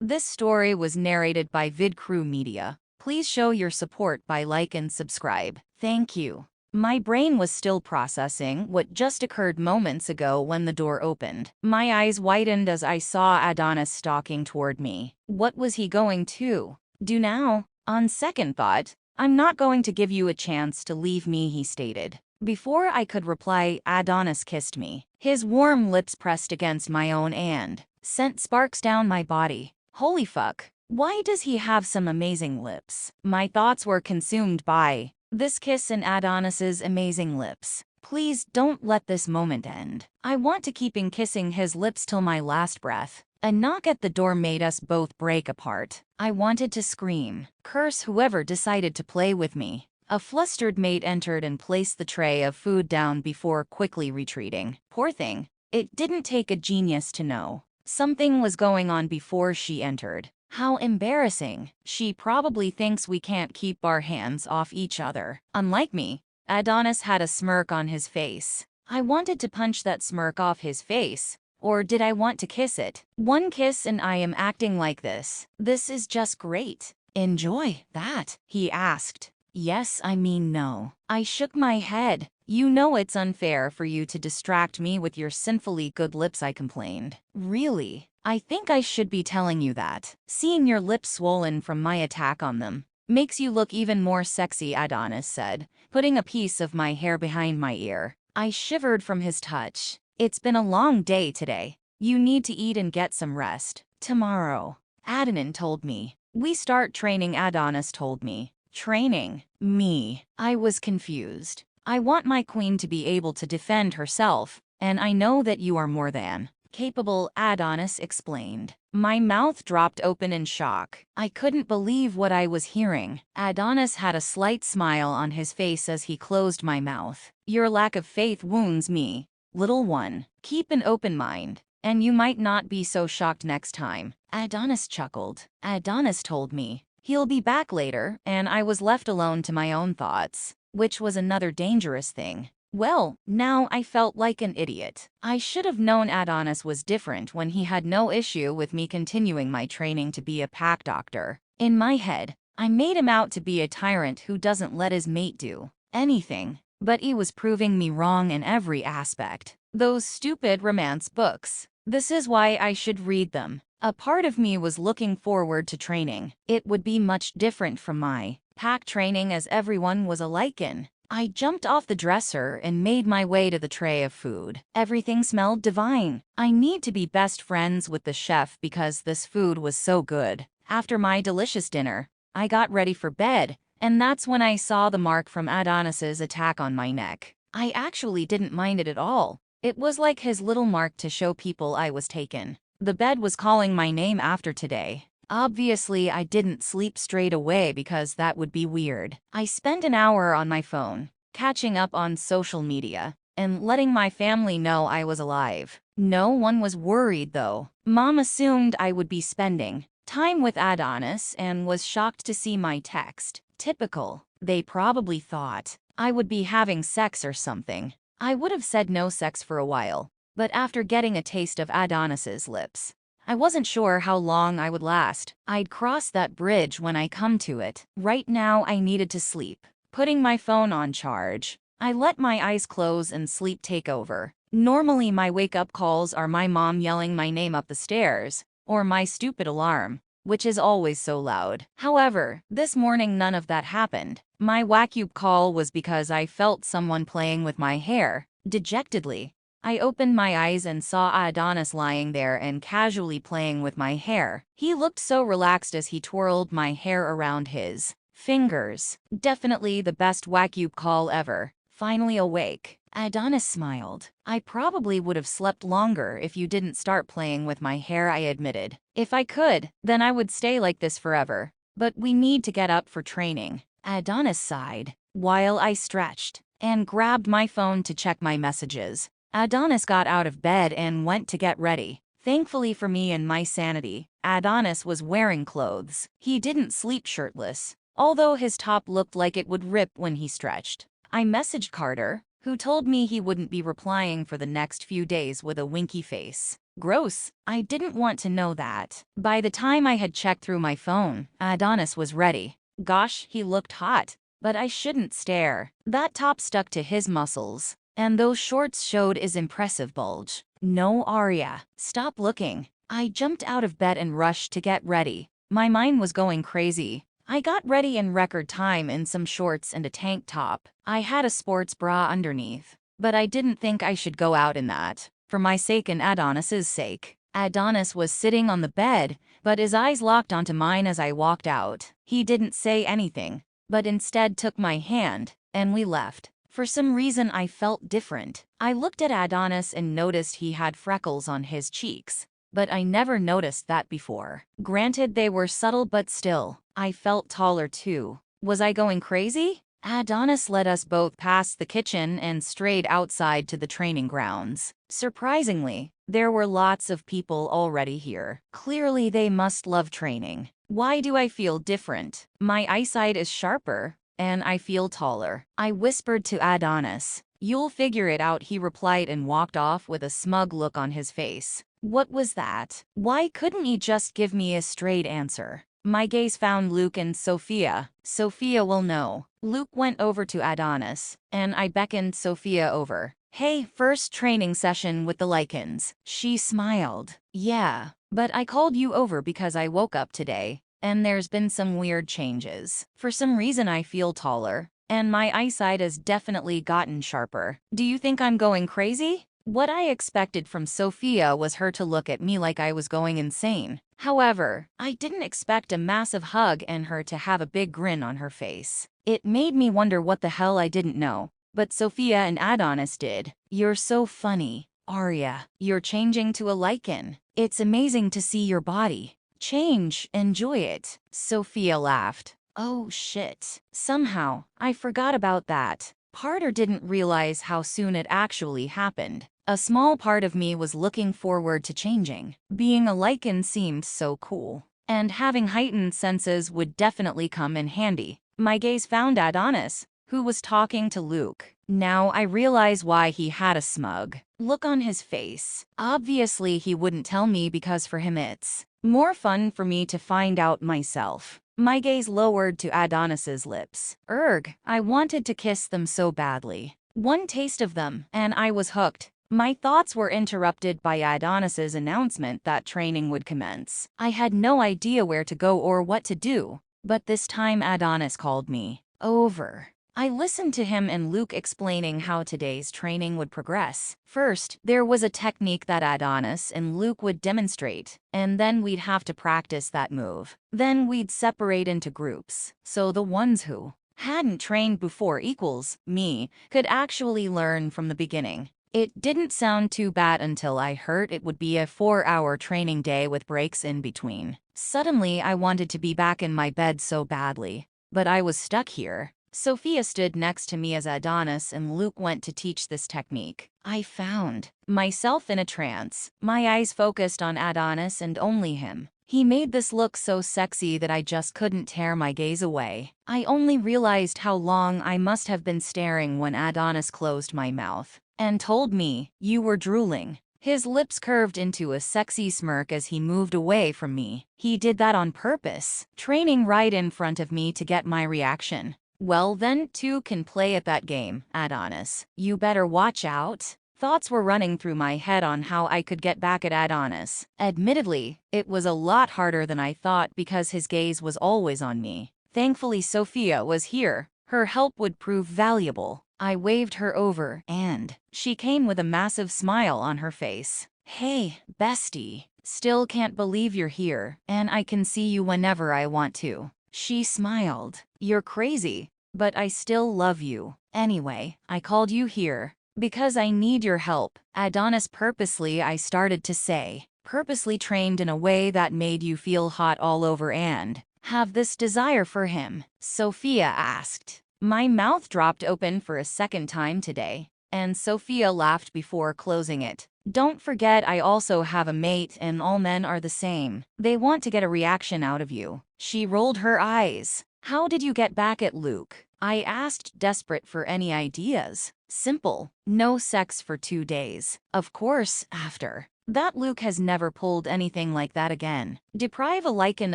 This story was narrated by VidCrew Media. Please show your support by like and subscribe. Thank you. My brain was still processing what just occurred moments ago when the door opened. My eyes widened as I saw Adonis stalking toward me. What was he going to do now? On second thought, I'm not going to give you a chance to leave me, he stated. Before I could reply, Adonis kissed me. His warm lips pressed against my own and sent sparks down my body. Holy fuck. Why does he have some amazing lips? My thoughts were consumed by this kiss and Adonis's amazing lips. Please don't let this moment end. I want to keep kissing his lips till my last breath. A knock at the door made us both break apart. I wanted to scream, curse whoever decided to play with me. A flustered maid entered and placed the tray of food down before quickly retreating. Poor thing. It didn't take a genius to know something was going on before she entered. How embarrassing. She probably thinks we can't keep our hands off each other. Unlike me, Adonis had a smirk on his face. I wanted to punch that smirk off his face. Or did I want to kiss it? One kiss and I am acting like this. This is just great. Enjoy that? He asked. Yes, I mean no. I shook my head. You know it's unfair for you to distract me with your sinfully good lips, I complained. Really? I think I should be telling you that. Seeing your lips swollen from my attack on them makes you look even more sexy, Adonis said, putting a piece of my hair behind my ear. I shivered from his touch. It's been a long day today. You need to eat and get some rest. Tomorrow, Adonis told me. We start training, Adonis told me. Training? Me. I was confused. I want my queen to be able to defend herself, and I know that you are more than capable, Adonis explained. My mouth dropped open in shock. I couldn't believe what I was hearing. Adonis had a slight smile on his face as he closed my mouth. Your lack of faith wounds me, little one. Keep an open mind, and you might not be so shocked next time. Adonis chuckled. Adonis told me he'll be back later, and I was left alone to my own thoughts, which was another dangerous thing. Well, now I felt like an idiot. I should have known Adonis was different when he had no issue with me continuing my training to be a pack doctor. In my head, I made him out to be a tyrant who doesn't let his mate do anything. But he was proving me wrong in every aspect. Those stupid romance books. This is why I should read them. A part of me was looking forward to training. It would be much different from my pack training as everyone was alike in. I jumped off the dresser and made my way to the tray of food. Everything smelled divine. I need to be best friends with the chef because this food was so good. After my delicious dinner, I got ready for bed, and that's when I saw the mark from Adonis's attack on my neck. I actually didn't mind it at all. It was like his little mark to show people I was taken. The bed was calling my name after today. Obviously, I didn't sleep straight away because that would be weird. I spent an hour on my phone, catching up on social media, and letting my family know I was alive. No one was worried though. Mom assumed I would be spending time with Adonis and was shocked to see my text. Typical. They probably thought I would be having sex or something. I would have said no sex for a while, but after getting a taste of Adonis's lips, I wasn't sure how long I would last. I'd cross that bridge when I come to it. Right now I needed to sleep. Putting my phone on charge, I let my eyes close and sleep take over. Normally my wake-up calls are my mom yelling my name up the stairs, or my stupid alarm, which is always so loud. However, this morning none of that happened. My wake-up call was because I felt someone playing with my hair. Dejectedly, I opened my eyes and saw Adonis lying there and casually playing with my hair. He looked so relaxed as he twirled my hair around his fingers. Definitely the best wake-up call ever. Finally awake, Adonis smiled. I probably would have slept longer if you didn't start playing with my hair, I admitted. If I could, then I would stay like this forever. But we need to get up for training. Adonis sighed, while I stretched and grabbed my phone to check my messages. Adonis got out of bed and went to get ready. Thankfully for me and my sanity, Adonis was wearing clothes. He didn't sleep shirtless, although his top looked like it would rip when he stretched. I messaged Carter, who told me he wouldn't be replying for the next few days with a winky face. Gross. I didn't want to know that. By the time I had checked through my phone, Adonis was ready. Gosh, he looked hot. But I shouldn't stare. That top stuck to his muscles, and those shorts showed his impressive bulge. No, Arya, stop looking. I jumped out of bed and rushed to get ready. My mind was going crazy. I got ready in record time in some shorts and a tank top. I had a sports bra underneath, but I didn't think I should go out in that. For my sake and Adonis's sake. Adonis was sitting on the bed, but his eyes locked onto mine as I walked out. He didn't say anything, but instead took my hand, and we left. For some reason I felt different. I looked at Adonis and noticed he had freckles on his cheeks, but I never noticed that before. Granted, they were subtle, but still, I felt taller too. Was I going crazy? Adonis led us both past the kitchen and straight outside to the training grounds. Surprisingly, there were lots of people already here. Clearly they must love training. Why do I feel different? My eyesight is sharper, and I feel taller. I whispered to Adonis. You'll figure it out, he replied and walked off with a smug look on his face. What was that? Why couldn't he just give me a straight answer? My gaze found Luke and Sophia. Sophia will know. Luke went over to Adonis, and I beckoned Sophia over. Hey, first training session with the Lycans. She smiled. Yeah, but I called you over because I woke up today, and there's been some weird changes. For some reason I feel taller, and my eyesight has definitely gotten sharper. Do you think I'm going crazy? What I expected from Sophia was her to look at me like I was going insane. However, I didn't expect a massive hug and her to have a big grin on her face. It made me wonder what the hell I didn't know, but Sophia and Adonis did. You're so funny, Arya. You're changing to a Lycan. It's amazing to see your body change. Enjoy it. Sophia laughed. Oh shit. Somehow, I forgot about that. Parter didn't realize how soon it actually happened. A small part of me was looking forward to changing. Being a Lycan seemed so cool. And having heightened senses would definitely come in handy. My gaze found Adonis, who was talking to Luke. Now I realize why he had a smug look on his face. Obviously he wouldn't tell me because for him it's more fun for me to find out myself. My gaze lowered to Adonis's lips. Erg, I wanted to kiss them so badly. One taste of them, and I was hooked. My thoughts were interrupted by Adonis's announcement that training would commence. I had no idea where to go or what to do, but this time Adonis called me over. I listened to him and Luke explaining how today's training would progress. First, there was a technique that Adonis and Luke would demonstrate, and then we'd have to practice that move. Then we'd separate into groups, so the ones who hadn't trained before equals me could actually learn from the beginning. It didn't sound too bad until I heard it would be a 4-hour training day with breaks in between. Suddenly, I wanted to be back in my bed so badly, but I was stuck here. Sophia stood next to me as Adonis and Luke went to teach this technique. I found myself in a trance, my eyes focused on Adonis and only him. He made this look so sexy that I just couldn't tear my gaze away. I only realized how long I must have been staring when Adonis closed my mouth and told me, "You were drooling." His lips curved into a sexy smirk as he moved away from me. He did that on purpose, training right in front of me to get my reaction. Well then, two can play at that game, Adonis. You better watch out. Thoughts were running through my head on how I could get back at Adonis. Admittedly, it was a lot harder than I thought because his gaze was always on me. Thankfully, Sophia was here. Her help would prove valuable. I waved her over, and she came with a massive smile on her face. Hey, bestie. Still can't believe you're here, and I can see you whenever I want to. She smiled. You're crazy, but I still love you. Anyway, I called you here because I need your help. Adonis purposely, I started to say, purposely trained in a way that made you feel hot all over and have this desire for him? Sophia asked. My mouth dropped open for a second time today, and Sophia laughed before closing it. Don't forget I also have a mate and all men are the same. They want to get a reaction out of you. She rolled her eyes. How did you get back at Luke? I asked, desperate for any ideas. Simple. No sex for 2 days. Of course, after That Luke has never pulled anything like that again. Deprive a lichen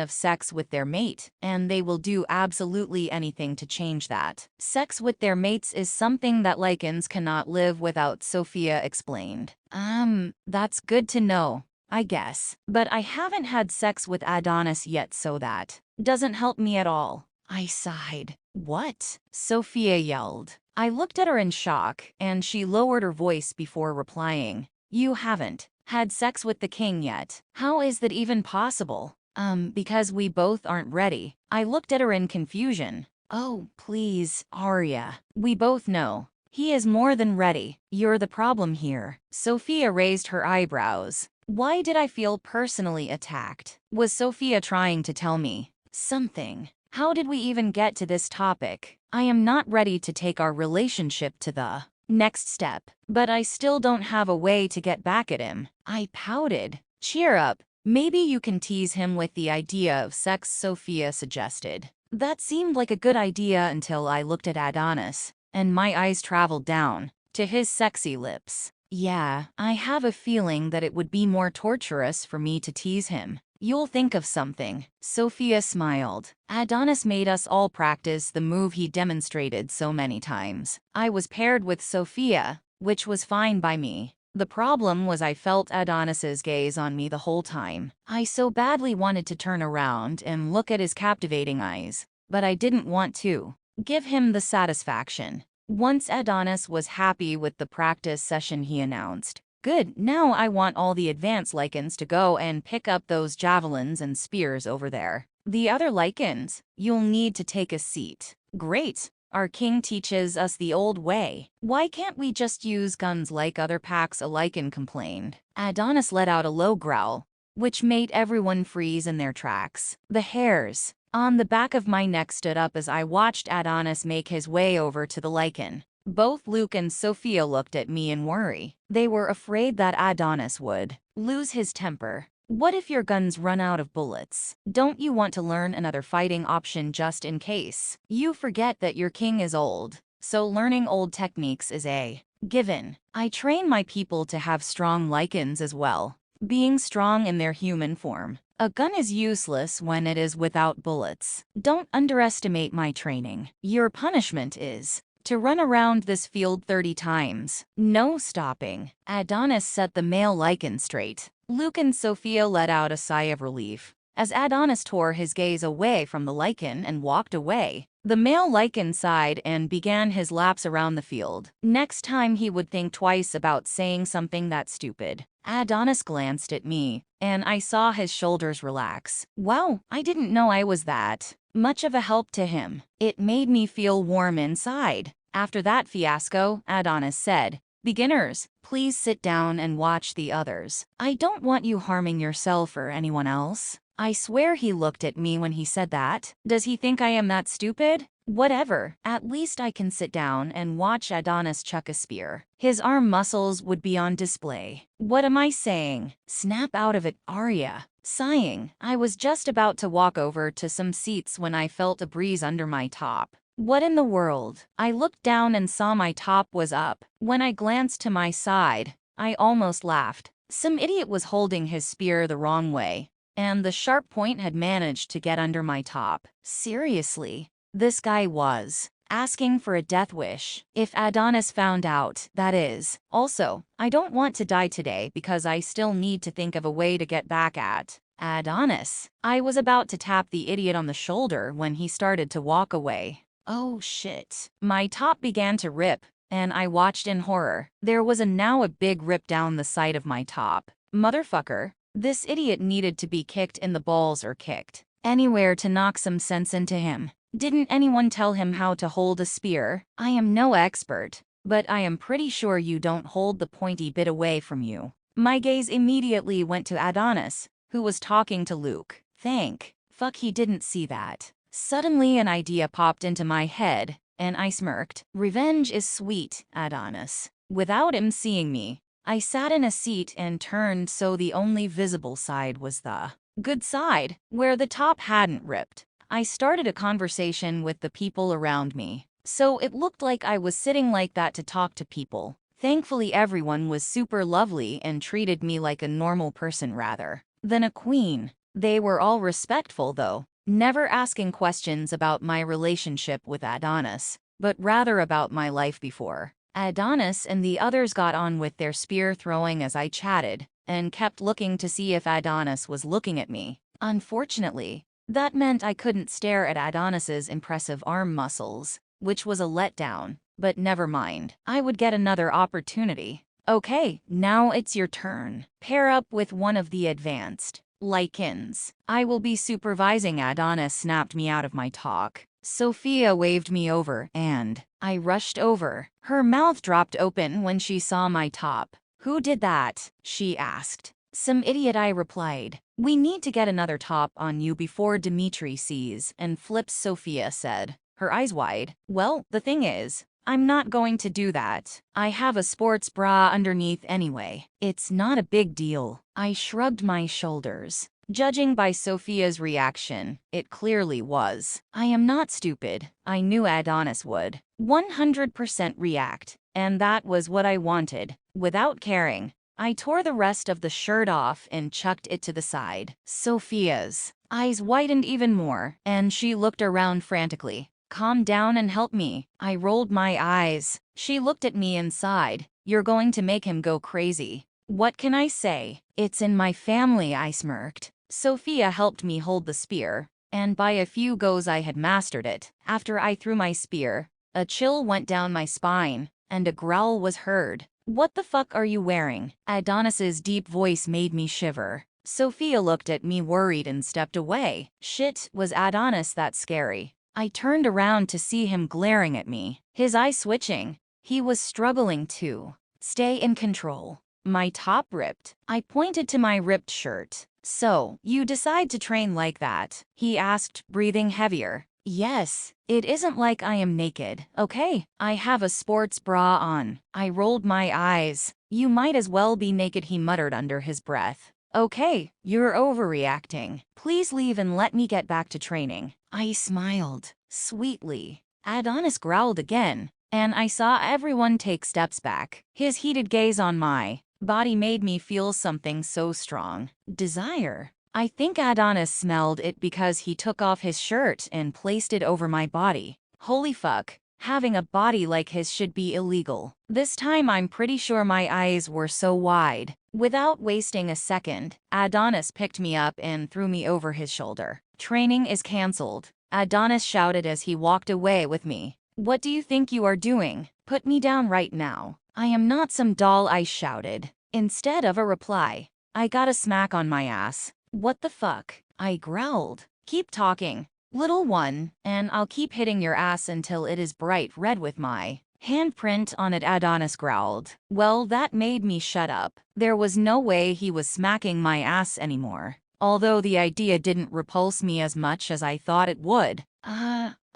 of sex with their mate, and they will do absolutely anything to change that. Sex with their mates is something that lichens cannot live without, Sophia explained. That's good to know, I guess. But I haven't had sex with Adonis yet, so that doesn't help me at all. I sighed. What? Sophia yelled. I looked at her in shock, and she lowered her voice before replying. You haven't had sex with the king yet. How is that even possible? Because we both aren't ready. I looked at her in confusion. Oh, please, Arya. We both know. He is more than ready. You're the problem here. Sophia raised her eyebrows. Why did I feel personally attacked? Was Sophia trying to tell me something? How did we even get to this topic? I am not ready to take our relationship to the next step, but I still don't have a way to get back at him. I pouted. Cheer up. Maybe you can tease him with the idea of sex, Sophia suggested. That seemed like a good idea until I looked at Adonis, and my eyes traveled down to his sexy lips. Yeah, I have a feeling that it would be more torturous for me to tease him. You'll think of something. Sophia smiled. Adonis made us all practice the move he demonstrated so many times. I was paired with Sophia, which was fine by me. The problem was I felt Adonis's gaze on me the whole time. I so badly wanted to turn around and look at his captivating eyes, but I didn't want to give him the satisfaction. Once Adonis was happy with the practice session, he announced, "Good, now I want all the advanced lichens to go and pick up those javelins and spears over there. The other lichens, you'll need to take a seat." Great. Our king teaches us the old way. Why can't we just use guns like other packs? A lichen complained. Adonis let out a low growl, which made everyone freeze in their tracks. The hairs on the back of my neck stood up as I watched Adonis make his way over to the lichen. Both Luke and Sophia looked at me in worry. They were afraid that Adonis would lose his temper. What if your guns run out of bullets? Don't you want to learn another fighting option just in case? You forget that your king is old, so learning old techniques is a given. I train my people to have strong lichens as well, being strong in their human form. A gun is useless when it is without bullets. Don't underestimate my training. Your punishment is to run around this field 30 times. No stopping. Adonis set the male lichen straight. Luke and Sophia let out a sigh of relief as Adonis tore his gaze away from the lichen and walked away. The male lichen sighed and began his laps around the field. Next time he would think twice about saying something that stupid. Adonis glanced at me, and I saw his shoulders relax. Wow, I didn't know I was that much of a help to him. It made me feel warm inside. After that fiasco, Adonis said, "Beginners, please sit down and watch the others. I don't want you harming yourself or anyone else." I swear he looked at me when he said that. Does he think I am that stupid? Whatever, at least I can sit down and watch Adonis chuck a spear. His arm muscles would be on display. What am I saying? Snap out of it, Arya. Sighing, I was just about to walk over to some seats when I felt a breeze under my top. What in the world? I looked down and saw my top was up. When I glanced to my side, I almost laughed. Some idiot was holding his spear the wrong way, and the sharp point had managed to get under my top. Seriously, this guy was asking for a death wish. If Adonis found out, that is. Also, I don't want to die today because I still need to think of a way to get back at Adonis. I was about to tap the idiot on the shoulder when he started to walk away. Oh shit. My top began to rip, and I watched in horror. There was now a big rip down the side of my top. Motherfucker. This idiot needed to be kicked in the balls or kicked anywhere to knock some sense into him. Didn't anyone tell him how to hold a spear? I am no expert, but I am pretty sure you don't hold the pointy bit away from you. My gaze immediately went to Adonis, who was talking to Luke. Thank fuck he didn't see that. Suddenly an idea popped into my head, and I smirked. Revenge is sweet, Adonis. Without him seeing me, I sat in a seat and turned so the only visible side was the good side, where the top hadn't ripped. I started a conversation with the people around me, so it looked like I was sitting like that to talk to people. Thankfully everyone was super lovely and treated me like a normal person rather than a queen. They were all respectful though, never asking questions about my relationship with Adonis, but rather about my life before. Adonis and the others got on with their spear throwing as I chatted, and kept looking to see if Adonis was looking at me. Unfortunately, that meant I couldn't stare at Adonis's impressive arm muscles, which was a letdown, but never mind. I would get another opportunity. Okay, now it's your turn. Pair up with one of the advanced Lycans. I will be supervising. Adonis snapped me out of my talk. Sophia waved me over, and I rushed over. Her mouth dropped open when she saw my top. Who did that? She asked. Some idiot, I replied. We need to get another top on you before Dimitri sees and flips, Sophia said, her eyes wide. Well, the thing is, I'm not going to do that. I have a sports bra underneath anyway. It's not a big deal. I shrugged my shoulders. Judging by Sophia's reaction, it clearly was. I am not stupid. I knew Adonis would 100% react, and that was what I wanted. Without caring, I tore the rest of the shirt off and chucked it to the side. Sophia's eyes widened even more, and she looked around frantically. Calm down and help me. I rolled my eyes. She looked at me and sighed. You're going to make him go crazy. What can I say? It's in my family, I smirked. Sophia helped me hold the spear, and by a few goes I had mastered it. After I threw my spear, a chill went down my spine, and a growl was heard. What the fuck are you wearing? Adonis's deep voice made me shiver. Sophia looked at me worried and stepped away. Shit, was Adonis that scary? I turned around to see him glaring at me, his eyes switching. He was struggling to stay in control. My top ripped. I pointed to my ripped shirt. So, you decide to train like that? He asked, breathing heavier. Yes, it isn't like I am naked, okay? I have a sports bra on. I rolled my eyes. You might as well be naked, he muttered under his breath. Okay, you're overreacting. Please leave and let me get back to training. I smiled sweetly. Adonis growled again, and I saw everyone take steps back. His heated gaze on my body made me feel something so strong. Desire. I think Adonis smelled it because he took off his shirt and placed it over my body. Holy fuck. Having a body like his should be illegal. This time I'm pretty sure my eyes were so wide. Without wasting a second, Adonis picked me up and threw me over his shoulder. Training is cancelled, Adonis shouted as he walked away with me. What do you think you are doing? Put me down right now. I am not some doll, I shouted. Instead of a reply, I got a smack on my ass. What the fuck? I growled. Keep talking, little one, and I'll keep hitting your ass until it is bright red with my handprint on it, Adonis growled. Well, that made me shut up. There was no way he was smacking my ass anymore, although the idea didn't repulse me as much as I thought it would.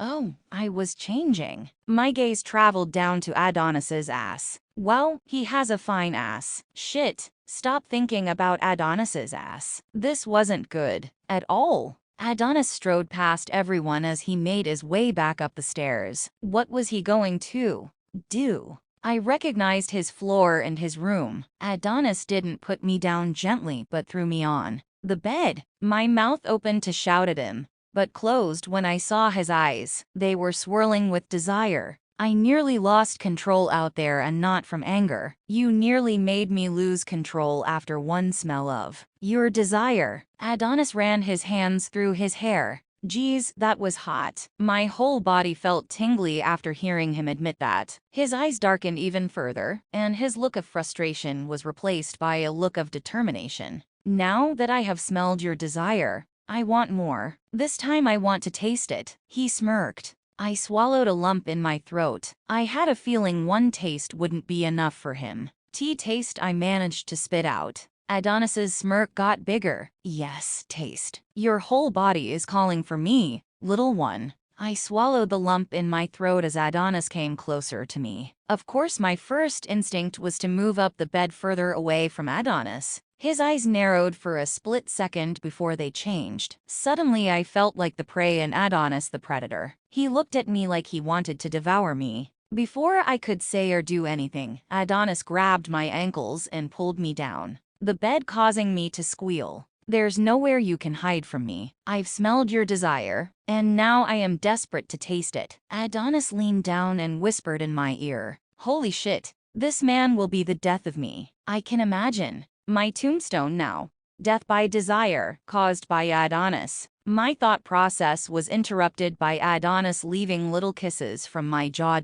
Oh, I was changing. My gaze traveled down to Adonis's ass. Well, he has a fine ass. Shit, stop thinking about Adonis's ass. This wasn't good at all. Adonis strode past everyone as he made his way back up the stairs. What was he going to do? I recognized his floor and his room. Adonis didn't put me down gently but threw me on the bed. My mouth opened to shout at him, but closed when I saw his eyes. They were swirling with desire. I nearly lost control out there, and not from anger. You nearly made me lose control after one smell of your desire. Adonis ran his hands through his hair. Geez, that was hot. My whole body felt tingly after hearing him admit that. His eyes darkened even further, and his look of frustration was replaced by a look of determination. Now that I have smelled your desire, I want more. This time I want to taste it. He smirked. I swallowed a lump in my throat. I had a feeling one taste wouldn't be enough for him. Taste, I managed to spit out. Adonis's smirk got bigger. Yes, taste. Your whole body is calling for me, little one. I swallowed the lump in my throat as Adonis came closer to me. Of course, my first instinct was to move up the bed further away from Adonis. His eyes narrowed for a split second before they changed. Suddenly, I felt like the prey and Adonis the predator. He looked at me like he wanted to devour me. Before I could say or do anything, Adonis grabbed my ankles and pulled me down the bed, causing me to squeal. There's nowhere you can hide from me. I've smelled your desire, and now I am desperate to taste it. Adonis leaned down and whispered in my ear, "Holy shit, this man will be the death of me. I can imagine my tombstone now. Death by desire, caused by Adonis." My thought process was interrupted by Adonis leaving little kisses from my jaw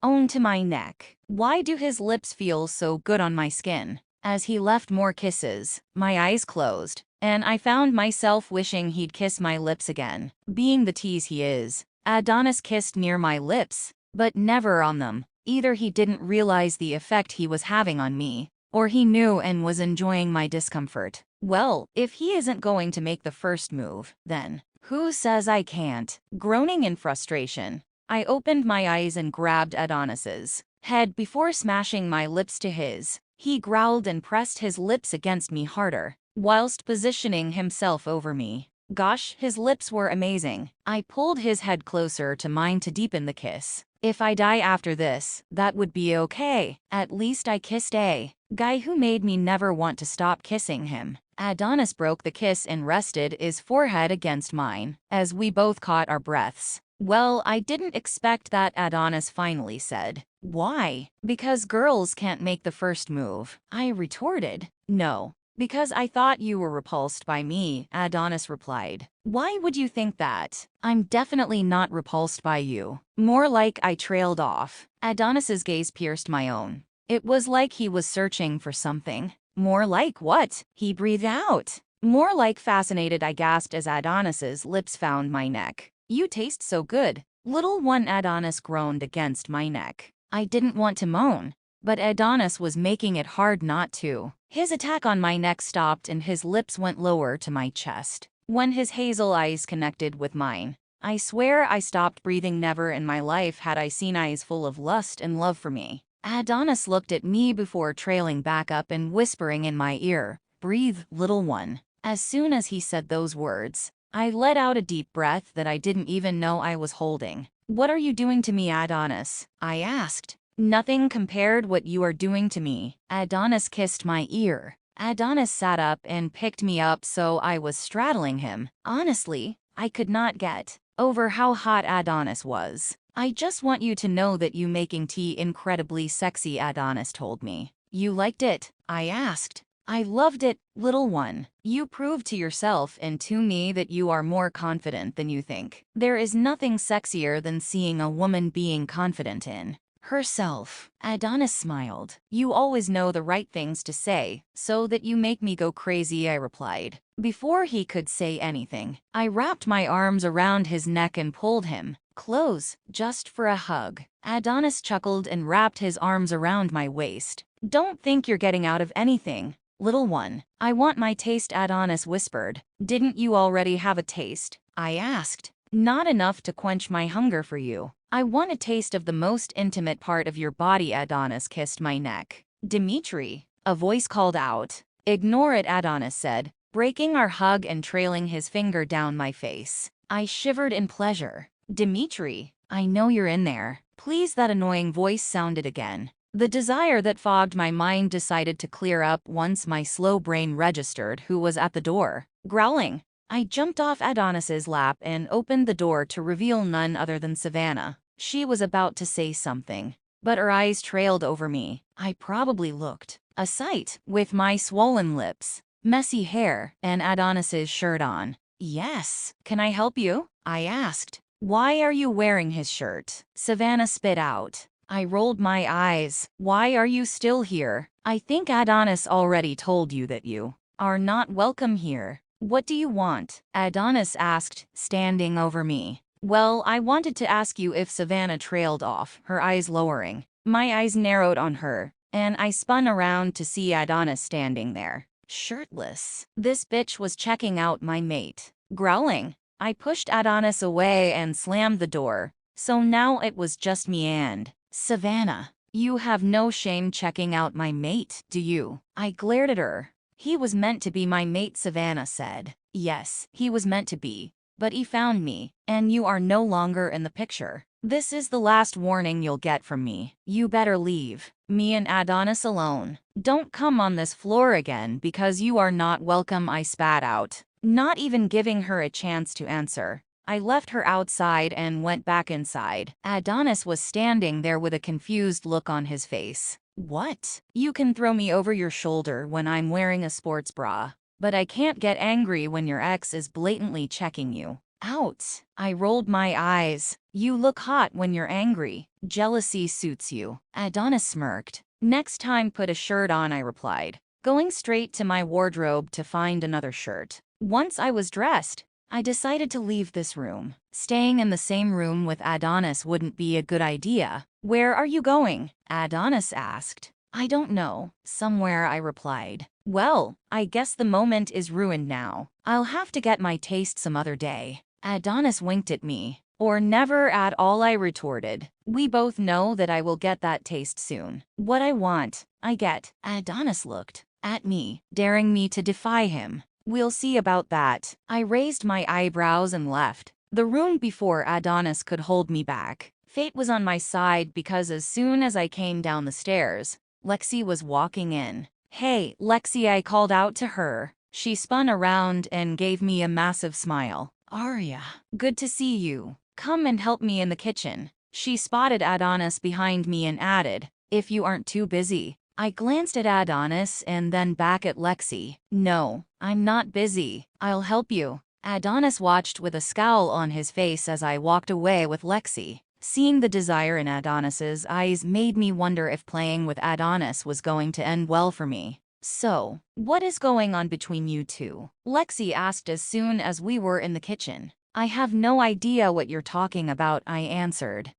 onto my neck. Why do his lips feel so good on my skin? As he left more kisses, my eyes closed, and I found myself wishing he'd kiss my lips again. Being the tease he is, Adonis kissed near my lips, but never on them. Either he didn't realize the effect he was having on me, or he knew and was enjoying my discomfort. Well, if he isn't going to make the first move, then who says I can't? Groaning in frustration, I opened my eyes and grabbed Adonis's head before smashing my lips to his. He growled and pressed his lips against me harder, whilst positioning himself over me. Gosh, his lips were amazing. I pulled his head closer to mine to deepen the kiss. If I die after this, that would be okay. At least I kissed a guy who made me never want to stop kissing him. Adonis broke the kiss and rested his forehead against mine, as we both caught our breaths. Well, I didn't expect that, Adonis finally said. Why? Because girls can't make the first move, I retorted. No. Because I thought you were repulsed by me, Adonis replied. Why would you think that? I'm definitely not repulsed by you. More like I trailed off. Adonis's gaze pierced my own. It was like he was searching for something. More like what? He breathed out. More like fascinated, I gasped as Adonis's lips found my neck. You taste so good. Little one, Adonis groaned against my neck. I didn't want to moan, but Adonis was making it hard not to. His attack on my neck stopped and his lips went lower to my chest. When his hazel eyes connected with mine, I swear I stopped breathing. Never in my life had I seen eyes full of lust and love for me. Adonis looked at me before trailing back up and whispering in my ear, "Breathe, little one." As soon as he said those words, I let out a deep breath that I didn't even know I was holding. What are you doing to me, Adonis? I asked. Nothing compared what you are doing to me. Adonis kissed my ear. Adonis sat up and picked me up so I was straddling him. Honestly, I could not get over how hot Adonis was. I just want you to know that you making tea incredibly sexy, Adonis told me. You liked it? I asked. I loved it, little one. You proved to yourself and to me that you are more confident than you think. There is nothing sexier than seeing a woman being confident in herself. Adonis smiled. You always know the right things to say, so that you make me go crazy, I replied. Before he could say anything, I wrapped my arms around his neck and pulled him close, just for a hug. Adonis chuckled and wrapped his arms around my waist. Don't think you're getting out of anything, little one. I want my taste, Adonis whispered. Didn't you already have a taste? I asked. Not enough to quench my hunger for you. I want a taste of the most intimate part of your body. Adonis kissed my neck. Dimitri, a voice called out. Ignore it, Adonis said, breaking our hug and trailing his finger down my face. I shivered in pleasure. Dimitri, I know you're in there. Please, that annoying voice sounded again. The desire that fogged my mind decided to clear up once my slow brain registered who was at the door. Growling, I jumped off Adonis's lap and opened the door to reveal none other than Savannah. She was about to say something, but her eyes trailed over me. I probably looked a sight with my swollen lips, messy hair, and Adonis's shirt on. Yes, can I help you? I asked. Why are you wearing his shirt? Savannah spit out. I rolled my eyes. Why are you still here? I think Adonis already told you that you are not welcome here. What do you want? Adonis asked, standing over me. Well, I wanted to ask you if Savannah trailed off, her eyes lowering. My eyes narrowed on her, and I spun around to see Adonis standing there, shirtless. This bitch was checking out my mate. Growling, I pushed Adonis away and slammed the door, so now it was just me and Savannah. You have no shame checking out my mate, do you? I glared at her. He was meant to be my mate, Savannah said. Yes, he was meant to be. but he found me, and you are no longer in the picture. This is the last warning you'll get from me. You better leave me and Adonis alone. Don't come on this floor again because you are not welcome, I spat out, not even giving her a chance to answer. I left her outside and went back inside. Adonis was standing there with a confused look on his face. What? You can throw me over your shoulder when I'm wearing a sports bra, but I can't get angry when your ex is blatantly checking you out. I rolled my eyes. You look hot when you're angry. Jealousy suits you. Adonis smirked. Next time put a shirt on, I replied, going straight to my wardrobe to find another shirt. Once I was dressed, I decided to leave this room. Staying in the same room with Adonis wouldn't be a good idea. Where are you going? Adonis asked. I don't know. Somewhere, I replied. Well, I guess the moment is ruined now. I'll have to get my taste some other day. Adonis winked at me. Or never at all, I retorted. We both know that I will get that taste soon. What I want, I get. Adonis looked at me, daring me to defy him. We'll see about that. I raised my eyebrows and left the room before Adonis could hold me back. Fate was on my side because as soon as I came down the stairs, Lexi was walking in. Hey, Lexi, I called out to her. She spun around and gave me a massive smile. Arya, good to see you. Come and help me in the kitchen. She spotted Adonis behind me and added, if you aren't too busy. I glanced at Adonis and then back at Lexi. No, I'm not busy. I'll help you. Adonis watched with a scowl on his face as I walked away with Lexi. Seeing the desire in Adonis's eyes made me wonder if playing with Adonis was going to end well for me. So, what is going on between you two? Lexi asked as soon as we were in the kitchen. I have no idea what you're talking about, I answered.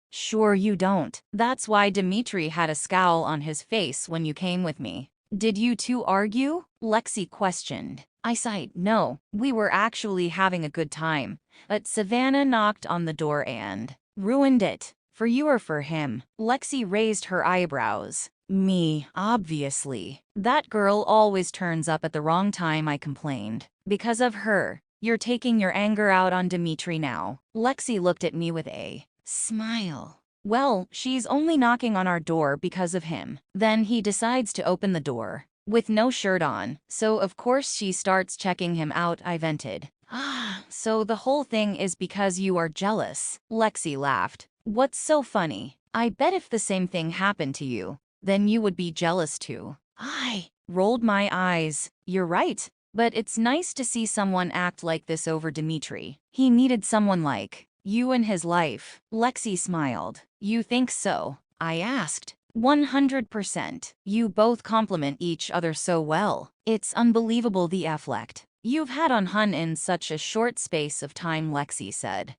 Sure you don't. That's why Dimitri had a scowl on his face when you came with me. Did you two argue? Lexi questioned. I sighed. No, we were actually having a good time. But Savannah knocked on the door and ruined it. For you or for him? Lexi raised her eyebrows. Me, obviously. That girl always turns up at the wrong time, I complained. Because of her, you're taking your anger out on Dimitri now. Lexi looked at me with a smile. Well, she's only knocking on our door because of him. Then he decides to open the door with no shirt on, so of course she starts checking him out, I vented. So the whole thing is because you are jealous. Lexi laughed. What's so funny? I bet if the same thing happened to you, then you would be jealous too. I rolled my eyes. You're right. But it's nice to see someone act like this over Dimitri. He needed someone like you in his life. Lexi smiled. You think so? I asked. 100%. You both complement each other so well. It's unbelievable the affect you've had on Hun in such a short space of time, Lexi said.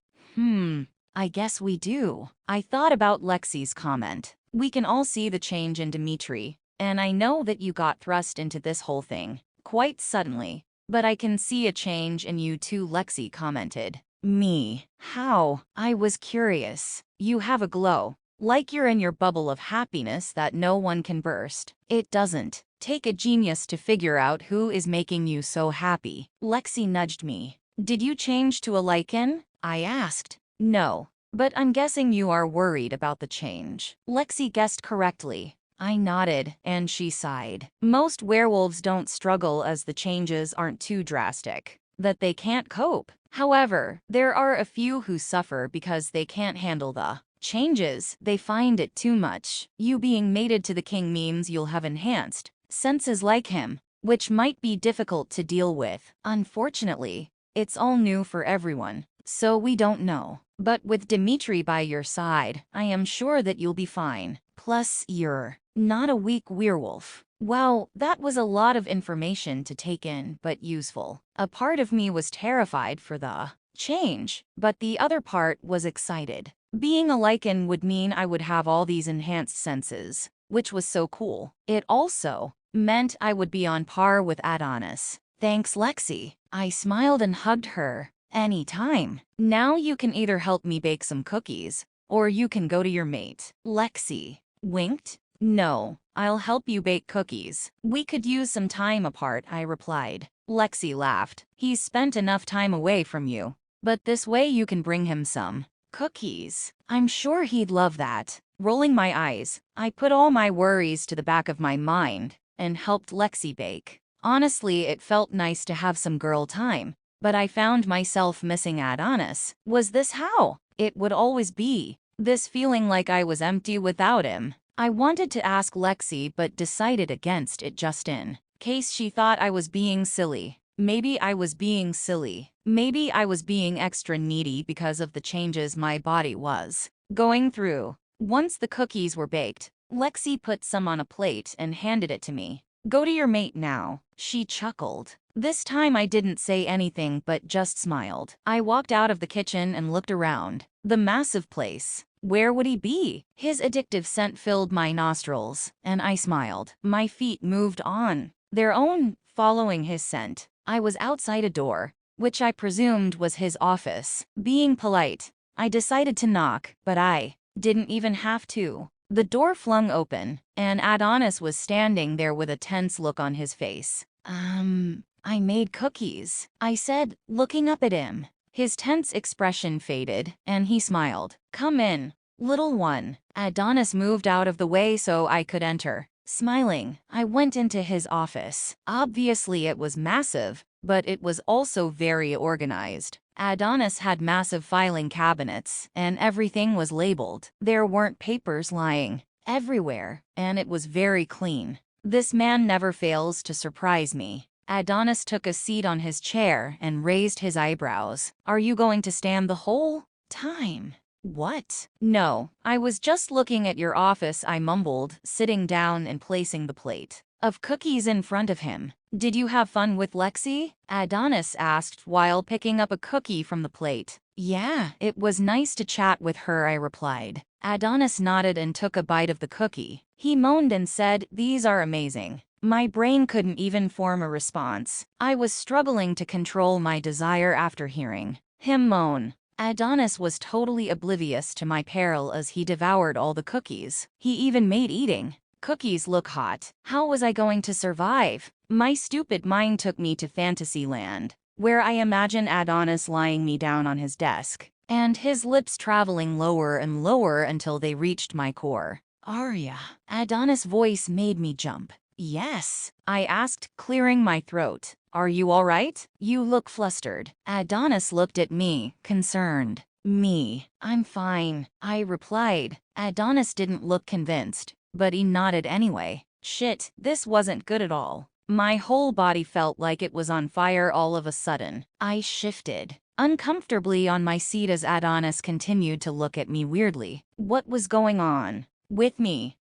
I guess we do. I thought about Lexi's comment. We can all see the change in Dimitri, and I know that you got thrust into this whole thing quite suddenly, but I can see a change in you too, Lexi commented. Me? How? I was curious. You have a glow. Like you're in your bubble of happiness that no one can burst. It doesn't take a genius to figure out who is making you so happy. Lexi nudged me. Did you change to a lichen? I asked. No, but I'm guessing you are worried about the change. Lexi guessed correctly. I nodded, and she sighed. Most werewolves don't struggle as the changes aren't too drastic, that they can't cope. However, there are a few who suffer because they can't handle the changes. They find it too much. You being mated to the king means you'll have enhanced senses like him, which might be difficult to deal with. Unfortunately, it's all new for everyone, so we don't know. But with Dimitri by your side, I am sure that you'll be fine. Plus, you're not a weak werewolf. Wow, that was a lot of information to take in, but useful. A part of me was terrified for the change, but the other part was excited. Being a lichen would mean I would have all these enhanced senses, which was so cool. It also meant I would be on par with Adonis. Thanks, Lexi. I smiled and hugged her. Anytime. Now you can either help me bake some cookies, or you can go to your mate. Lexi winked. No, I'll help you bake cookies. We could use some time apart, I replied. Lexi laughed. He's spent enough time away from you. But this way you can bring him some cookies. I'm sure he'd love that. Rolling my eyes, I put all my worries to the back of my mind and helped Lexi bake. Honestly, it felt nice to have some girl time, but I found myself missing Adonis. Was this how it would always be? This feeling like I was empty without him. I wanted to ask Lexi but decided against it just in case she thought I was being silly. Maybe I was being silly. Maybe I was being extra needy because of the changes my body was going through. Once the cookies were baked, Lexi put some on a plate and handed it to me. Go to your mate now, she chuckled. This time I didn't say anything but just smiled. I walked out of the kitchen and looked around. The massive place. Where would he be? His addictive scent filled my nostrils, and I smiled. My feet moved on their own, following his scent. I was outside a door, which I presumed was his office. Being polite, I decided to knock, but I didn't even have to. The door flung open, and Adonis was standing there with a tense look on his face. I made cookies, I said, looking up at him. His tense expression faded, and he smiled. Come in, little one. Adonis moved out of the way so I could enter. Smiling, I went into his office. Obviously it was massive, but it was also very organized. Adonis had massive filing cabinets, and everything was labeled. There weren't papers lying everywhere, and it was very clean. This man never fails to surprise me. Adonis took a seat on his chair and raised his eyebrows. Are you going to stand the whole time? What? No, I was just looking at your office, I mumbled, sitting down and placing the plate of cookies in front of him. Did you have fun with Lexi? Adonis asked while picking up a cookie from the plate. Yeah, it was nice to chat with her, I replied. Adonis nodded and took a bite of the cookie. He moaned and said, these are amazing. My brain couldn't even form a response. I was struggling to control my desire after hearing him moan. Adonis was totally oblivious to my peril as he devoured all the cookies. He even made eating cookies look hot. How was I going to survive? My stupid mind took me to Fantasyland, where I imagine Adonis lying me down on his desk, and his lips traveling lower and lower until they reached my core. Arya. Adonis' voice made me jump. Yes, I asked, clearing my throat. Are you all right? You look flustered. Adonis looked at me, concerned. Me. I'm fine, I replied. Adonis didn't look convinced, but he nodded anyway. Shit, this wasn't good at all. My whole body felt like it was on fire all of a sudden. I shifted uncomfortably on my seat as Adonis continued to look at me weirdly. What was going on with me?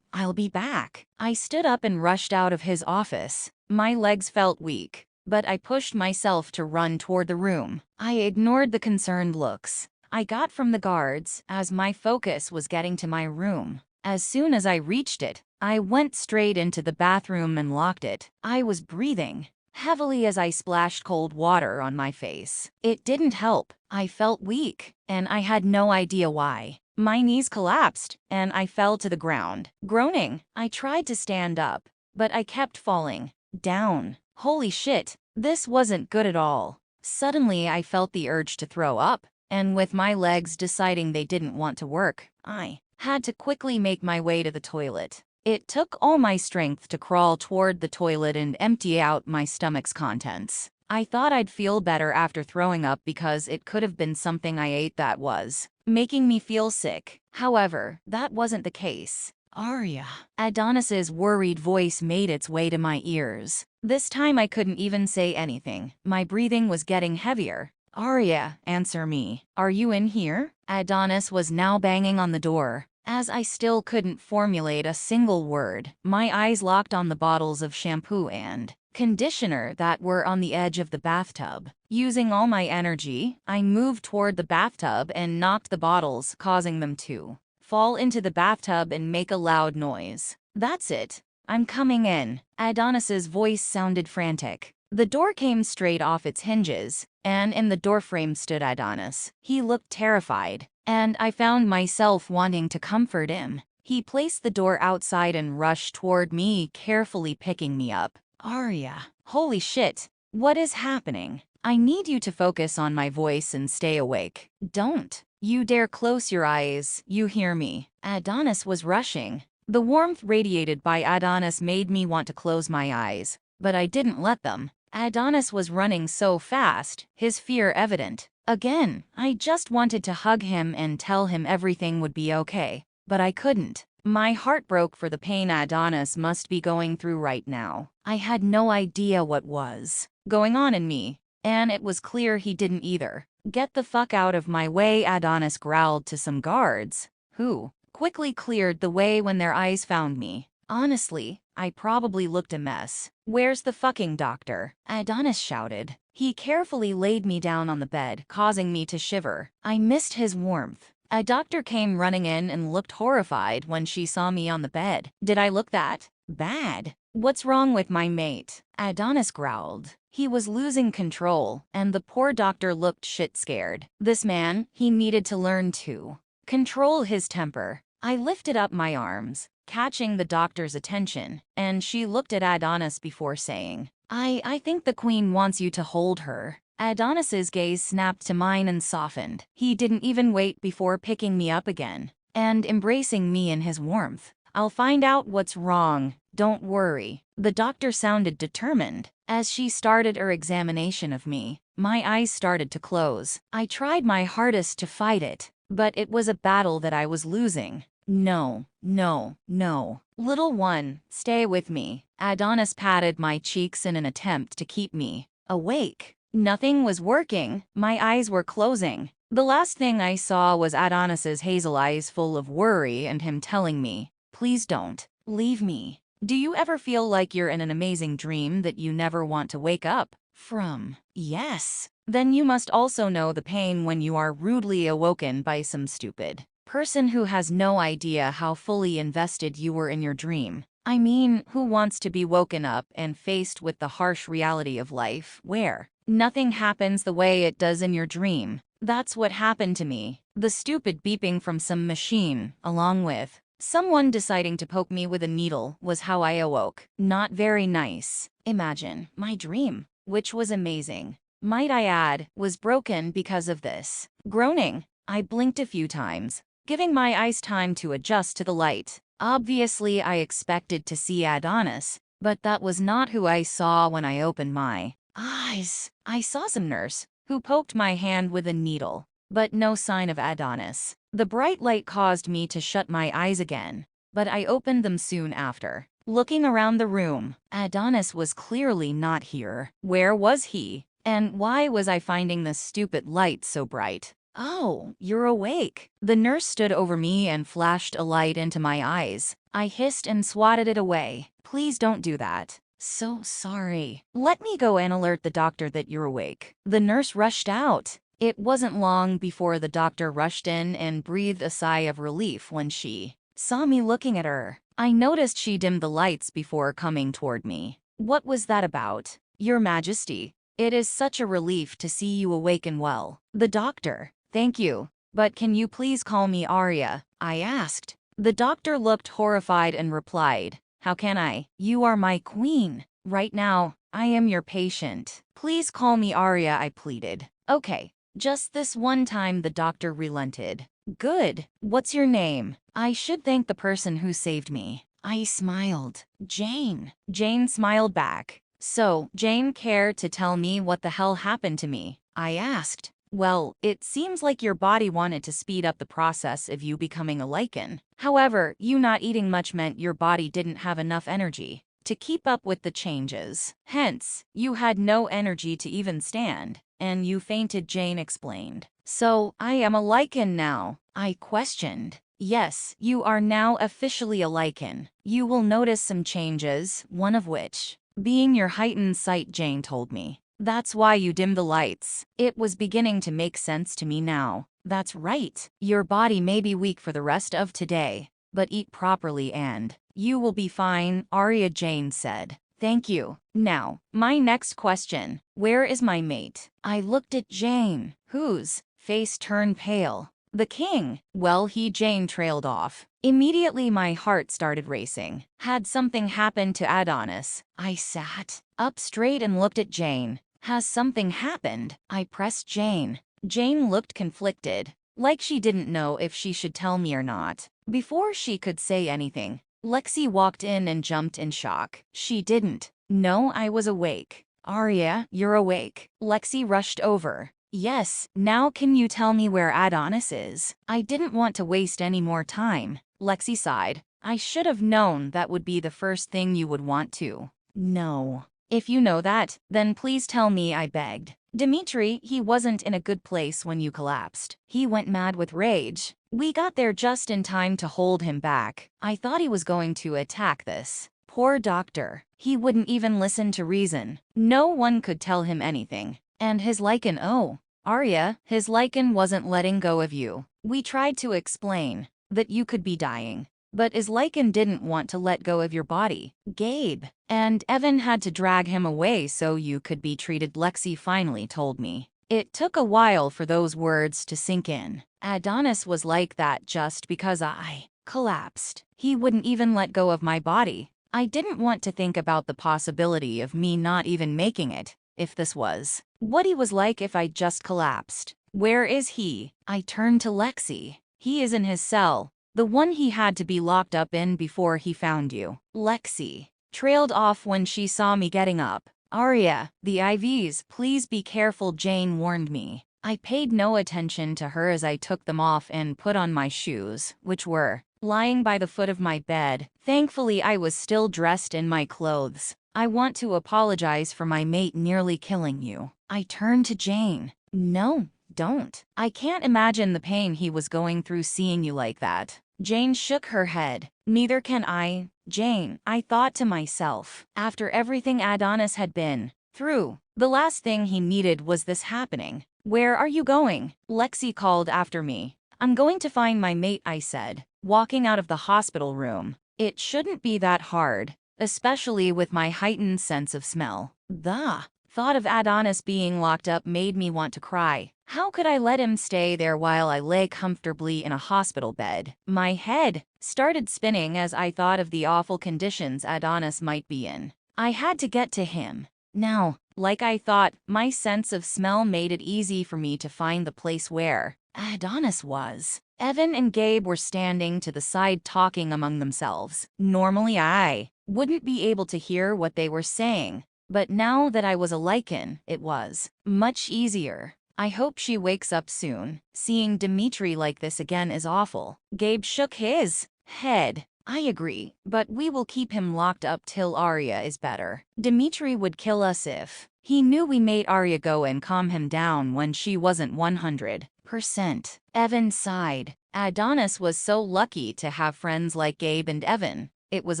I'll be back. I stood up and rushed out of his office. My legs felt weak, but I pushed myself to run toward the room. I ignored the concerned looks I got from the guards as my focus was getting to my room. As soon as I reached it, I went straight into the bathroom and locked it. I was breathing heavily as I splashed cold water on my face. It didn't help. I felt weak, and I had no idea why. My knees collapsed, and I fell to the ground. Groaning, I tried to stand up, but I kept falling down. Holy shit, this wasn't good at all. Suddenly, I felt the urge to throw up, and with my legs deciding they didn't want to work, I had to quickly make my way to the toilet. It took all my strength to crawl toward the toilet and empty out my stomach's contents. I thought I'd feel better after throwing up because it could have been something I ate that was making me feel sick. However, that wasn't the case. Arya. Adonis's worried voice made its way to my ears. This time I couldn't even say anything. My breathing was getting heavier. Arya, answer me. Are you in here? Adonis was now banging on the door. As I still couldn't formulate a single word, my eyes locked on the bottles of shampoo and conditioner that were on the edge of the bathtub. Using all my energy, I moved toward the bathtub and knocked the bottles, causing them to fall into the bathtub and make a loud noise. That's it. I'm coming in. Adonis's voice sounded frantic. The door came straight off its hinges, and in the doorframe stood Adonis. He looked terrified, and I found myself wanting to comfort him. He placed the door outside and rushed toward me, carefully picking me up. Arya. Holy shit. What is happening? I need you to focus on my voice and stay awake. Don't you dare close your eyes, you hear me? Adonis was rushing. The warmth radiated by Adonis made me want to close my eyes, but I didn't let them. Adonis was running so fast, his fear evident. Again, I just wanted to hug him and tell him everything would be okay, but I couldn't. My heart broke for the pain Adonis must be going through right now. I had no idea what was going on in me, and it was clear he didn't either. Get the fuck out of my way, Adonis growled to some guards, who quickly cleared the way when their eyes found me. Honestly, I probably looked a mess. Where's the fucking doctor? Adonis shouted. He carefully laid me down on the bed, causing me to shiver. I missed his warmth. A doctor came running in and looked horrified when she saw me on the bed. Did I look that bad? What's wrong with my mate? Adonis growled. He was losing control, and the poor doctor looked shit scared. This man, he needed to learn to control his temper. I lifted up my arms, catching the doctor's attention, and she looked at Adonis before saying, I think the queen wants you to hold her. Adonis's gaze snapped to mine and softened. He didn't even wait before picking me up again and embracing me in his warmth. I'll find out what's wrong. Don't worry. The doctor sounded determined. As she started her examination of me, my eyes started to close. I tried my hardest to fight it, but it was a battle that I was losing. No, no, no. Little one, stay with me. Adonis patted my cheeks in an attempt to keep me awake. Nothing was working. My eyes were closing. The last thing I saw was Adonis's hazel eyes full of worry and him telling me, please don't leave me. Do you ever feel like you're in an amazing dream that you never want to wake up from? Yes. Then you must also know the pain when you are rudely awoken by some stupid person who has no idea how fully invested you were in your dream. I mean, who wants to be woken up and faced with the harsh reality of life, where nothing happens the way it does in your dream? That's what happened to me. The stupid beeping from some machine, along with someone deciding to poke me with a needle, was how I awoke. Not very nice. Imagine, my dream, which was amazing, might I add, was broken because of this. Groaning, I blinked a few times, giving my eyes time to adjust to the light. Obviously, I expected to see Adonis, but that was not who I saw when I opened my eyes. I saw some nurse who poked my hand with a needle, but no sign of Adonis. The bright light caused me to shut my eyes again, but I opened them soon after. Looking around the room, Adonis was clearly not here. Where was he? And why was I finding this stupid light so bright? Oh, you're awake. The nurse stood over me and flashed a light into my eyes. I hissed and swatted it away. Please don't do that. So sorry. Let me go and alert the doctor that you're awake. The nurse rushed out. It wasn't long before the doctor rushed in and breathed a sigh of relief when she saw me looking at her. I noticed she dimmed the lights before coming toward me. What was that about? Your Majesty, it is such a relief to see you awake and well. The doctor. Thank you. But can you please call me Arya? I asked. The doctor looked horrified and replied, how can I? You are my queen. Right now, I am your patient. Please call me Arya, I pleaded. Okay, just this one time the doctor relented. Good. What's your name? I should thank the person who saved me. I smiled. Jane. Jane smiled back. So, Jane, care to tell me what the hell happened to me? I asked. Well, it seems like your body wanted to speed up the process of you becoming a lichen. However, you not eating much meant your body didn't have enough energy to keep up with the changes. Hence, you had no energy to even stand, and you fainted, Jane explained. So, I am a lichen now? I questioned. Yes, you are now officially a lichen. You will notice some changes, one of which being your heightened sight, Jane told me. That's why you dimmed the lights. It was beginning to make sense to me now. That's right. Your body may be weak for the rest of today, but eat properly and you will be fine, Arya, Jane said. Thank you. Now, my next question. Where is my mate? I looked at Jane, whose face turned pale. The king. Well, Jane trailed off. Immediately my heart started racing. Had something happened to Adonis? I sat up straight and looked at Jane. Has something happened? I pressed Jane. Jane looked conflicted, like she didn't know if she should tell me or not. Before she could say anything, Lexi walked in and jumped in shock. She didn't know I was awake. Arya, you're awake. Lexi rushed over. Yes, now can you tell me where Adonis is? I didn't want to waste any more time. Lexi sighed. I should have known that would be the first thing you would want to know. If you know that, then please tell me, I begged. Dimitri, he wasn't in a good place when you collapsed. He went mad with rage. We got there just in time to hold him back. I thought he was going to attack this poor doctor. He wouldn't even listen to reason. No one could tell him anything. And his Lycan, oh, Arya, his Lycan wasn't letting go of you. We tried to explain that you could be dying, but his Lycan didn't want to let go of your body. Gabe and Evan had to drag him away so you could be treated, Lexi finally told me. It took a while for those words to sink in. Adonis was like that just because I collapsed. He wouldn't even let go of my body. I didn't want to think about the possibility of me not even making it, if this was what he was like if I just collapsed. Where is he? I turned to Lexi. He is in his cell, the one he had to be locked up in before he found you. Lexi trailed off when she saw me getting up. Arya, the IVs, please be careful, Jane warned me. I paid no attention to her as I took them off and put on my shoes, which were lying by the foot of my bed. Thankfully, I was still dressed in my clothes. I want to apologize for my mate nearly killing you. I turned to Jane. No, don't. I can't imagine the pain he was going through seeing you like that. Jane shook her head. Neither can I. Jane, I thought to myself, after everything Adonis had been through, the last thing he needed was this happening. Where are you going? Lexi called after me. I'm going to find my mate, I said, walking out of the hospital room. It shouldn't be that hard, especially with my heightened sense of smell. The thought of Adonis being locked up made me want to cry. How could I let him stay there while I lay comfortably in a hospital bed? My head started spinning as I thought of the awful conditions Adonis might be in. I had to get to him. Now, like I thought, my sense of smell made it easy for me to find the place where Adonis was. Evan and Gabe were standing to the side talking among themselves. Normally I wouldn't be able to hear what they were saying, but now that I was a Lycan, it was much easier. I hope she wakes up soon. Seeing Dimitri like this again is awful. Gabe shook his head. I agree, but we will keep him locked up till Arya is better. Dimitri would kill us if he knew we made Arya go and calm him down when she wasn't 100%. Evan sighed. Adonis was so lucky to have friends like Gabe and Evan. It was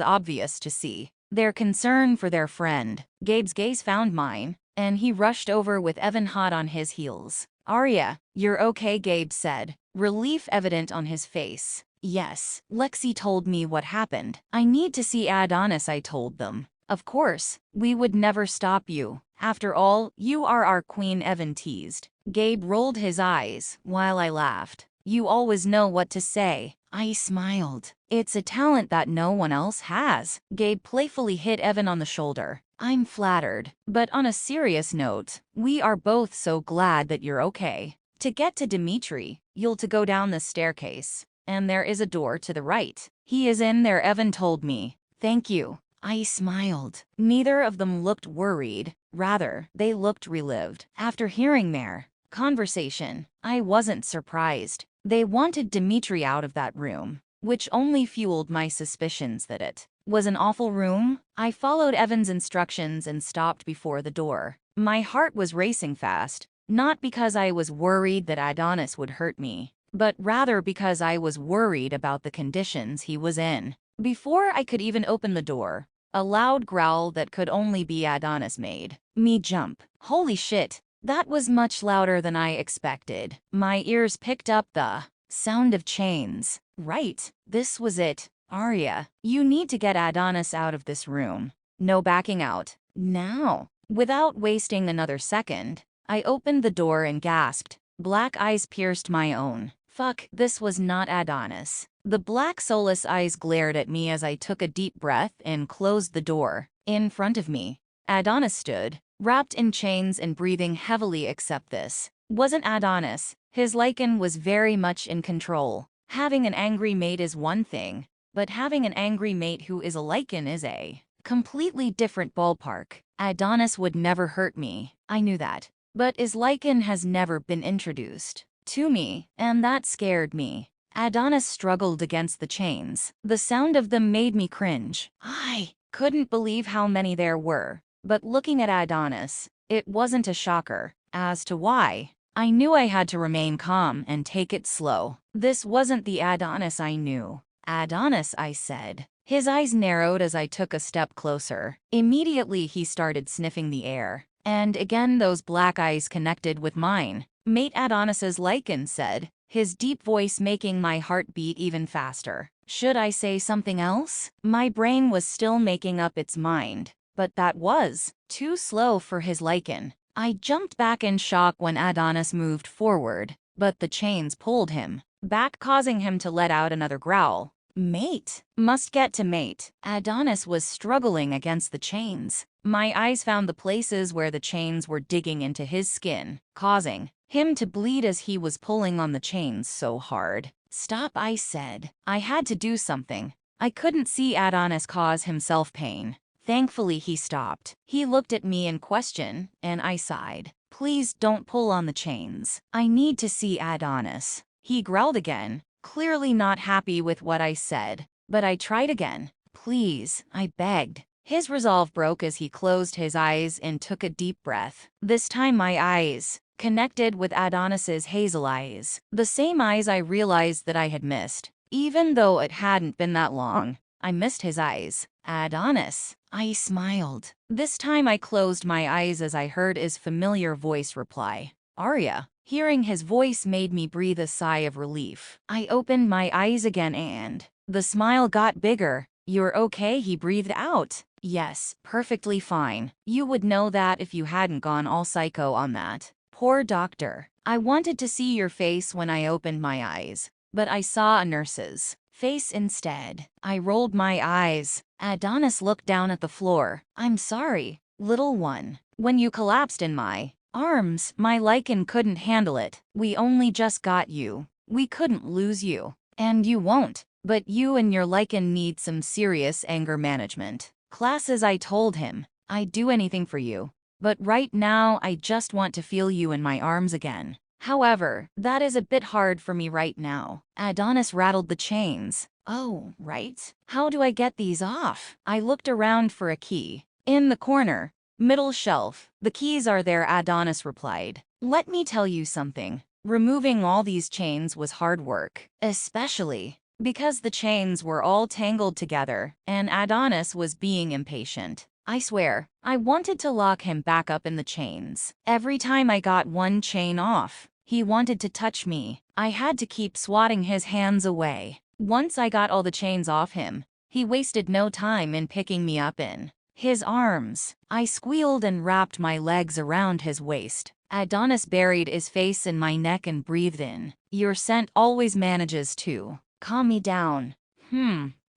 obvious to see their concern for their friend. Gabe's gaze found mine, and he rushed over with Evan hot on his heels. Arya, you're okay, Gabe said, relief evident on his face. Yes, Lexi told me what happened. I need to see Adonis, I told them. Of course, we would never stop you. After all, you are our queen, Evan teased. Gabe rolled his eyes, while I laughed. You always know what to say. I smiled. It's a talent that no one else has. Gabe playfully hit Evan on the shoulder. I'm flattered. But on a serious note, we are both so glad that you're okay. To get to Dimitri, you'll to go down the staircase. And there is a door to the right. He is in there, Evan told me. Thank you. I smiled. Neither of them looked worried. Rather, they looked relieved. After hearing their conversation, I wasn't surprised. They wanted Dimitri out of that room, which only fueled my suspicions that it was an awful room. I followed Evan's instructions and stopped before the door. My heart was racing fast, not because I was worried that Adonis would hurt me, but rather because I was worried about the conditions he was in. Before I could even open the door, a loud growl that could only be Adonis made me jump. Holy shit, that was much louder than I expected. My ears picked up the sound of chains. Right, this was it. Arya, you need to get Adonis out of this room. No backing out. Now. Without wasting another second, I opened the door and gasped. Black eyes pierced my own. Fuck, this was not Adonis. The black soulless eyes glared at me as I took a deep breath and closed the door. In front of me, Adonis stood, wrapped in chains and breathing heavily, except this wasn't Adonis. His lichen was very much in control. Having an angry mate is one thing, but having an angry mate who is a lichen is a completely different ballpark. Adonis would never hurt me, I knew that. But his lichen has never been introduced to me, and that scared me. Adonis struggled against the chains. The sound of them made me cringe. I couldn't believe how many there were. But looking at Adonis, it wasn't a shocker. As to why, I knew I had to remain calm and take it slow. This wasn't the Adonis I knew. Adonis, I said. His eyes narrowed as I took a step closer. Immediately he started sniffing the air. And again those black eyes connected with mine. Mate Adonis's lichen said, his deep voice making my heart beat even faster. Should I say something else? My brain was still making up its mind. But that was too slow for his lichen. I jumped back in shock when Adonis moved forward, but the chains pulled him back, causing him to let out another growl. Mate. Must get to mate. Adonis was struggling against the chains. My eyes found the places where the chains were digging into his skin, causing him to bleed as he was pulling on the chains so hard. Stop, I said. I had to do something. I couldn't see Adonis cause himself pain. Thankfully, he stopped. He looked at me in question, and I sighed. Please don't pull on the chains. I need to see Adonis. He growled again, clearly not happy with what I said, but I tried again. Please, I begged. His resolve broke as he closed his eyes and took a deep breath. This time my eyes connected with Adonis's hazel eyes, the same eyes I realized that I had missed. Even though it hadn't been that long, I missed his eyes. Adonis. I smiled. This time I closed my eyes as I heard his familiar voice reply. Arya. Hearing his voice made me breathe a sigh of relief. I opened my eyes again and the smile got bigger. You're okay, he breathed out. Yes, perfectly fine. You would know that if you hadn't gone all psycho on that. Poor doctor. I wanted to see your face when I opened my eyes, but I saw a nurse's face instead. I rolled my eyes. Adonis looked down at the floor. I'm sorry, little one. When you collapsed in my arms, my lichen couldn't handle it. We only just got you. We couldn't lose you. And you won't. But you and your lichen need some serious anger management classes, I told him. I'd do anything for you. But right now, I just want to feel you in my arms again. However, that is a bit hard for me right now. Adonis rattled the chains. Oh, right. How do I get these off? I looked around for a key. In the corner. Middle shelf. The keys are there, Adonis replied. Let me tell you something. Removing all these chains was hard work. Especially because the chains were all tangled together, and Adonis was being impatient. I swear, I wanted to lock him back up in the chains. Every time I got one chain off, he wanted to touch me. I had to keep swatting his hands away. Once I got all the chains off him, he wasted no time in picking me up in his arms. I squealed and wrapped my legs around his waist. Adonis buried his face in my neck and breathed in. Your scent always manages to calm me down.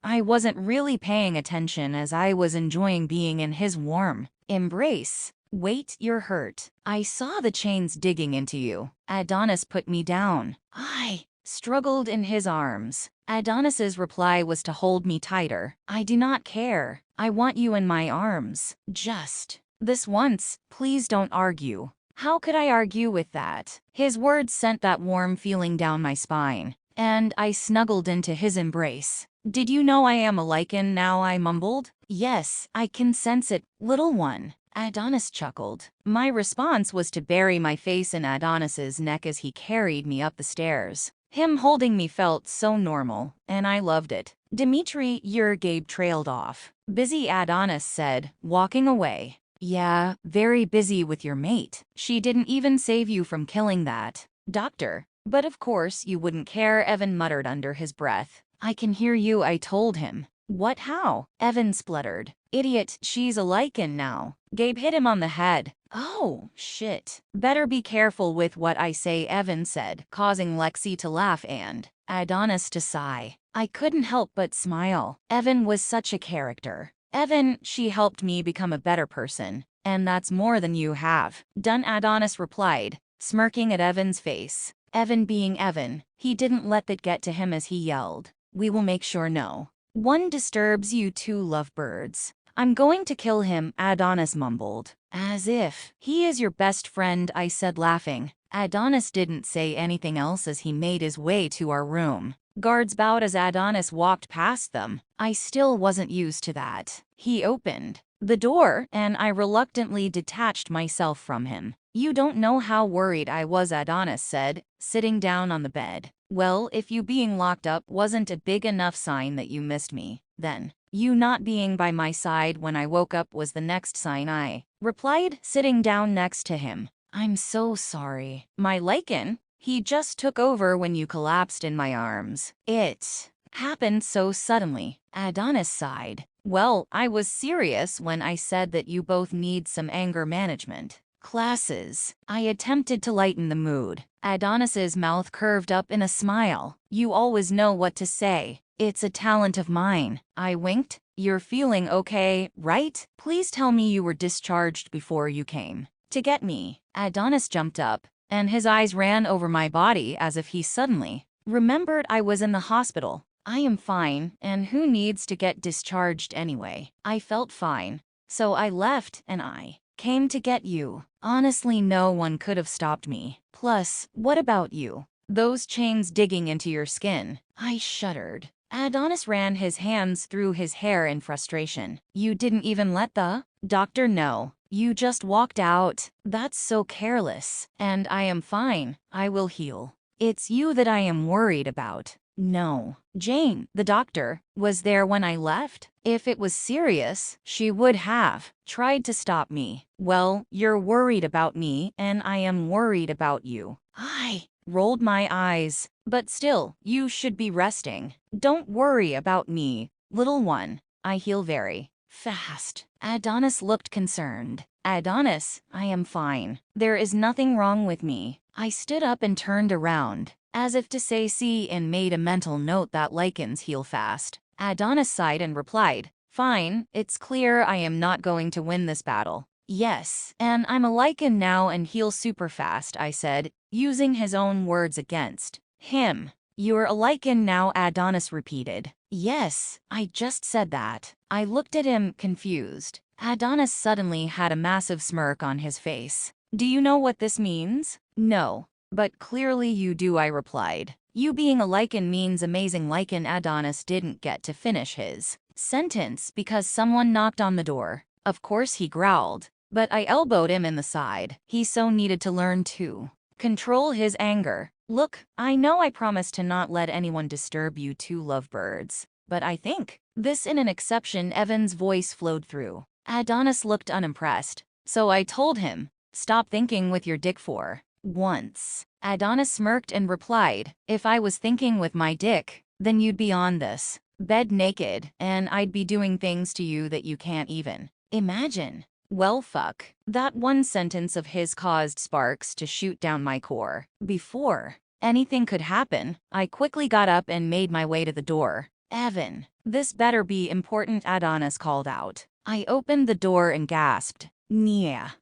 I wasn't really paying attention as I was enjoying being in his warm embrace. Wait, you're hurt. I saw the chains digging into you. Adonis put me down. I struggled in his arms. Adonis's reply was to hold me tighter. I do not care. I want you in my arms. Just this once. Please don't argue. How could I argue with that? His words sent that warm feeling down my spine, and I snuggled into his embrace. Did you know I am a lichen now? I mumbled. Yes, I can sense it, little one. Adonis chuckled. My response was to bury my face in Adonis's neck as he carried me up the stairs. Him holding me felt so normal, and I loved it. Dimitri, your Gabe trailed off. Busy, Adonis said, walking away. Yeah, very busy with your mate. She didn't even save you from killing that doctor. But of course you wouldn't care, Evan muttered under his breath. I can hear you, I told him. What, how? Evan spluttered. Idiot, she's a Lycan now. Gabe hit him on the head. Oh, shit. Better be careful with what I say, Evan said, causing Lexi to laugh and Adonis to sigh. I couldn't help but smile. Evan was such a character. Evan, she helped me become a better person. And that's more than you have done, Adonis replied, smirking at Evan's face. Evan being Evan, he didn't let that get to him as he yelled, "We will make sure no one disturbs you two lovebirds." "I'm going to kill him," Adonis mumbled. "As if he is your best friend," I said, laughing. Adonis didn't say anything else as he made his way to our room. Guards bowed as Adonis walked past them. I still wasn't used to that. He opened the door, and I reluctantly detached myself from him. "You don't know how worried I was," Adonis said, sitting down on the bed. "Well, if you being locked up wasn't a big enough sign that you missed me, then you not being by my side when I woke up was the next sign," I replied, sitting down next to him. "I'm so sorry. My Lycan, he just took over when you collapsed in my arms. It happened so suddenly," Adonis sighed. "Well, I was serious when I said that you both need some anger management classes." I attempted to lighten the mood. Adonis's mouth curved up in a smile. "You always know what to say. It's a talent of mine." I winked. "You're feeling okay, right? Please tell me you were discharged before you came to get me." Adonis jumped up, and his eyes ran over my body as if he suddenly remembered I was in the hospital. "I am fine, and who needs to get discharged anyway? I felt fine, so I left and I came to get you. Honestly, no one could have stopped me. Plus, what about you? Those chains digging into your skin." I shuddered. Adonis ran his hands through his hair in frustration. "You didn't even let the doctor know. You just walked out. That's so careless. And I am fine. I will heal. It's you that I am worried about." "No. Jane, the doctor, was there when I left. If it was serious, she would have tried to stop me." "Well, you're worried about me, and I am worried about you." I rolled my eyes. "But still, you should be resting. Don't worry about me, little one. I heal very fast." Adonis looked concerned. "Adonis, I am fine. There is nothing wrong with me." I stood up and turned around, as if to say see, and made a mental note that Lycans heal fast. Adonis sighed and replied, "Fine, it's clear I am not going to win this battle." "Yes, and I'm a Lycan now and heal super fast," I said, using his own words against him. "You're a Lycan now," Adonis repeated. "Yes, I just said that." I looked at him, confused. Adonis suddenly had a massive smirk on his face. "Do you know what this means?" "No, but clearly you do," I replied. "You being a Lycan means amazing Lycan." Adonis didn't get to finish his sentence because someone knocked on the door. Of course he growled, but I elbowed him in the side. He so needed to learn to control his anger. "Look, I know I promised to not let anyone disturb you two lovebirds, but I think this in an exception." Evan's voice flowed through. Adonis looked unimpressed, so I told him, "Stop thinking with your dick for once." Adonis smirked and replied, "If I was thinking with my dick, then you'd be on this bed naked, and I'd be doing things to you that you can't even imagine." Well, fuck. That one sentence of his caused sparks to shoot down my core. Before anything could happen, I quickly got up and made my way to the door. "Evan, this better be important," Adonis called out. I opened the door and gasped, "Nia."